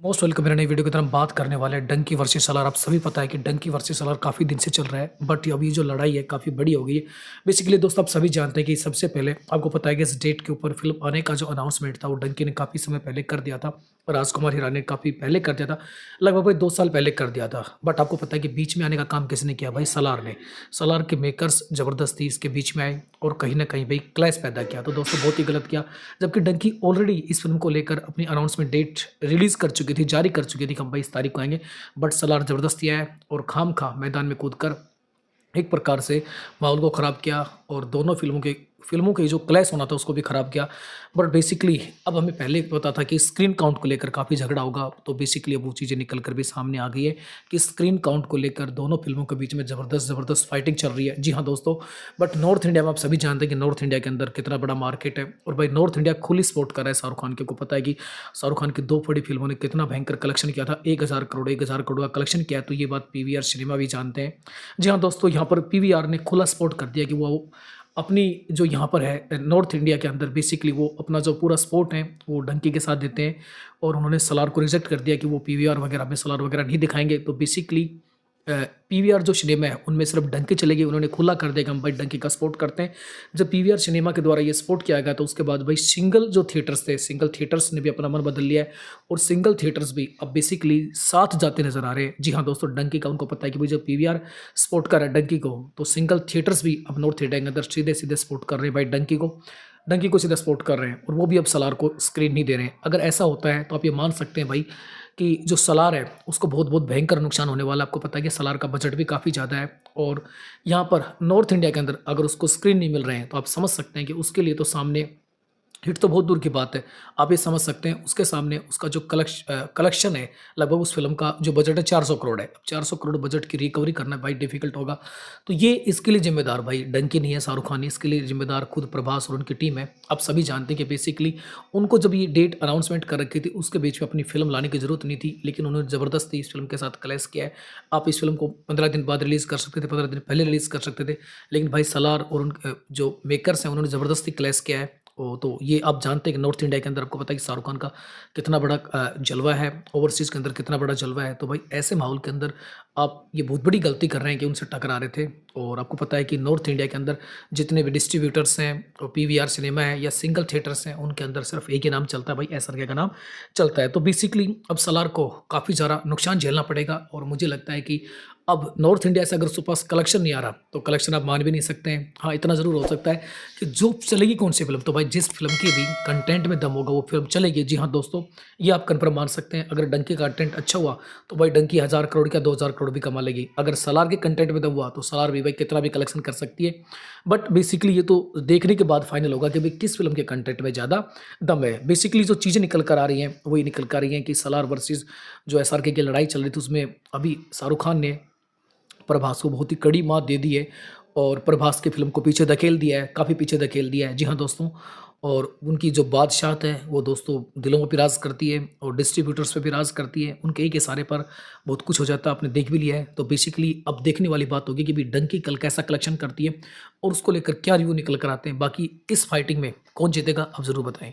Most welcome. मेरा नई video की तरफ हम बात करने वाले हैं डंकी वर्सेस सलार। आप सभी पता है कि डंकी वर्सेस सलार काफ़ी दिन से चल रहा है, बट अभी जो लड़ाई है काफ़ी बड़ी हो गई है। बेसिकली दोस्तों, आप सभी जानते हैं कि सबसे पहले आपको पता है कि इस डेट के ऊपर फिल्म आने का जो अनाउंसमेंट था वो डंकी ने काफ़ी समय पहले कर दिया था। राजकुमार हिरानी ने काफ़ी पहले कर दिया था, लगभग भाई 2 साल पहले कर दिया था। बट आपको पता है कि बीच में आने का काम किसने किया? भाई सलार ने। सलार के मेकर्स ज़बरदस्ती इसके बीच में आए और कहीं न कहीं भाई क्लैश पैदा किया। तो दोस्तों बहुत ही गलत किया, जबकि डंकी ऑलरेडी इस फ़िल्म को लेकर अपनी अनाउंसमेंट डेट रिलीज़ कर चुकी थी, जारी कर चुकी थी कि हम भाई इस तारीख को आएँगे। बट सलार ज़बरदस्ती आया और खामख़ा मैदान में कूदकर एक प्रकार से माहौल को ख़राब किया और दोनों फ़िल्मों के जो क्लैश होना था उसको भी ख़राब किया। बट बेसिकली अब हमें पहले पता था कि स्क्रीन काउंट को लेकर काफ़ी झगड़ा होगा, तो बेसिकली अब वो चीज़ें निकल कर भी सामने आ गई है कि स्क्रीन काउंट को लेकर दोनों फ़िल्मों के बीच में ज़बरदस्त फ़ाइटिंग चल रही है। जी हाँ दोस्तों, बट नॉर्थ इंडिया में आप सभी जानते हैं कि नॉर्थ इंडिया के अंदर कितना बड़ा मार्केट है और भाई नॉर्थ इंडिया खुली सपोर्ट कर रहा है शाहरुख खान के। को पता है कि शाहरुख खान की 2 बड़ी फ़िल्मों ने कितना भयंकर कलेक्शन किया था, 1000 करोड़ का कलेक्शन किया, तो ये बात पीवीआर सिनेमा भी जानते हैं। जी हाँ दोस्तों, यहाँ पर पीवीआर ने खुला सपोर्ट कर दिया कि वो अपनी जो यहाँ पर है नॉर्थ इंडिया के अंदर बेसिकली वो अपना जो पूरा सपोर्ट है वो डंकी के साथ देते हैं। और उन्होंने सलार को रिजेक्ट कर दिया कि वो पीवीआर वगैरह में सलार वगैरह नहीं दिखाएंगे। तो बेसिकली पीवीआर जो सिनेमा है उनमें सिर्फ डंकी चलेगी। उन्होंने खुला कर दिया कि हम भाई डंकी का सपोर्ट करते हैं। जब पीवीआर सिनेमा के द्वारा ये सपोर्ट किया गया तो उसके बाद भाई सिंगल जो थिएटर्स थे, सिंगल थिएटर्स ने भी अपना मन बदल लिया है और सिंगल थिएटर्स भी अब बेसिकली साथ जाते नजर आ रहे हैं। जी हाँ दोस्तों, डंकी का उनको पता है कि भाई जब पीवीआर सपोर्ट कर रहा है डंकी को, तो सिंगल थिएटर्स भी अब नॉर्थ इंडिया के अंदर सीधे सीधे सपोर्ट कर रहे हैं भाई डंकी को सीधा सपोर्ट कर रहे हैं और वो भी अब सलार को स्क्रीन नहीं दे रहे हैं। अगर ऐसा होता है तो आप ये मान सकते हैं भाई कि जो सलार है उसको बहुत भयंकर नुकसान होने वाला है। आपको पता है कि सलार का बजट भी काफ़ी ज़्यादा है और यहाँ पर नॉर्थ इंडिया के अंदर अगर उसको स्क्रीन नहीं मिल रहे हैं तो आप समझ सकते हैं कि उसके लिए तो सामने हिट तो बहुत दूर की बात है। आप ये समझ सकते हैं उसके सामने उसका जो कलेक्शन है, लगभग उस फ़िल्म का जो बजट है 400 करोड़ है। अब 400 करोड़ बजट की रिकवरी करना भाई डिफ़िकल्ट होगा। तो ये इसके लिए ज़िम्मेदार भाई डंकी नहीं है, शाहरुख खान नहीं, इसके लिए ज़िम्मेदार खुद प्रभास और उनकी टीम है। आप सभी जानते हैं कि बेसिकली उनको जब ये डेट अनाउंसमेंट कर रखी थी उसके बीच में अपनी फ़िल्म लाने की ज़रूरत नहीं थी, लेकिन उन्होंने ज़बरदस्ती इस फ़िल्म के साथ क्लैश किया है। आप इस फ़िल्म को 15 दिन बाद रिलीज़ कर सकते थे, 15 दिन पहले रिलीज़ कर सकते थे, लेकिन भाई सलार और जो मेकर्स हैं उन्होंने ज़बरदस्ती क्लैश किया है। तो ये आप जानते हैं कि नॉर्थ इंडिया के अंदर आपको पता है कि शाहरुख खान का कितना बड़ा जलवा है, ओवरसीज़ के अंदर कितना बड़ा जलवा है। तो भाई ऐसे माहौल के अंदर आप ये बहुत बड़ी गलती कर रहे हैं कि उनसे टकरा रहे थे। और आपको पता है कि नॉर्थ इंडिया के अंदर जितने भी डिस्ट्रीब्यूटर्स हैं और पीवीआर सिनेमा है या सिंगल थिएटर्स हैं, उनके अंदर सिर्फ एक ही नाम चलता है भाई, एसआरके का नाम चलता है। तो बेसिकली अब सलार को काफ़ी ज़्यादा नुकसान झेलना पड़ेगा और मुझे लगता है कि अब नॉर्थ इंडिया से अगर उसके पास कलेक्शन नहीं आ रहा तो कलेक्शन आप मान भी नहीं सकते हैं। हाँ, इतना ज़रूर हो सकता है कि जो चलेगी कौन सी फ़िल्म, तो भाई जिस फ़िल्म की भी कंटेंट में दम होगा वो फ़िल्म चलेगी। जी हाँ दोस्तों, ये आप कन्फर्म मान सकते हैं। अगर डंकी का कंटेंट अच्छा हुआ तो भाई डंकी 1000 करोड़ क्या 2000 करोड़ भी कमा लेगी। अगर सलार के कंटेंट में दम हुआ तो सलार भी भाई कितना भी कलेक्शन कर सकती है। बट बेसिकली ये तो देखने के बाद फाइनल होगा कि भाई किस फ़िल्म के कंटेंट में ज़्यादा दम है। बेसिकली जो चीज़ें निकल कर आ रही हैं वही निकल कर आ रही हैं कि सलार वर्सेस जो एसआरके की लड़ाई चल रही थी उसमें अभी शाहरुख खान ने प्रभास को बहुत ही कड़ी मात दे दी है और प्रभास की फ़िल्म को पीछे धकेल दिया है, काफ़ी पीछे धकेल दिया है। जी हाँ दोस्तों, और उनकी जो बादशाहत है वो दोस्तों दिलों में भी राज करती है और डिस्ट्रीब्यूटर्स पे भी राज करती है। उनके एक इशारे पर बहुत कुछ हो जाता है, आपने देख भी लिया है। तो बेसिकली अब देखने वाली बात होगी कि भाई डंकी कल कैसा कलेक्शन करती है और उसको लेकर क्या रिव्यू निकल कर आते हैं। बाकी इस फाइटिंग में कौन जीतेगा आप ज़रूर बताएँ।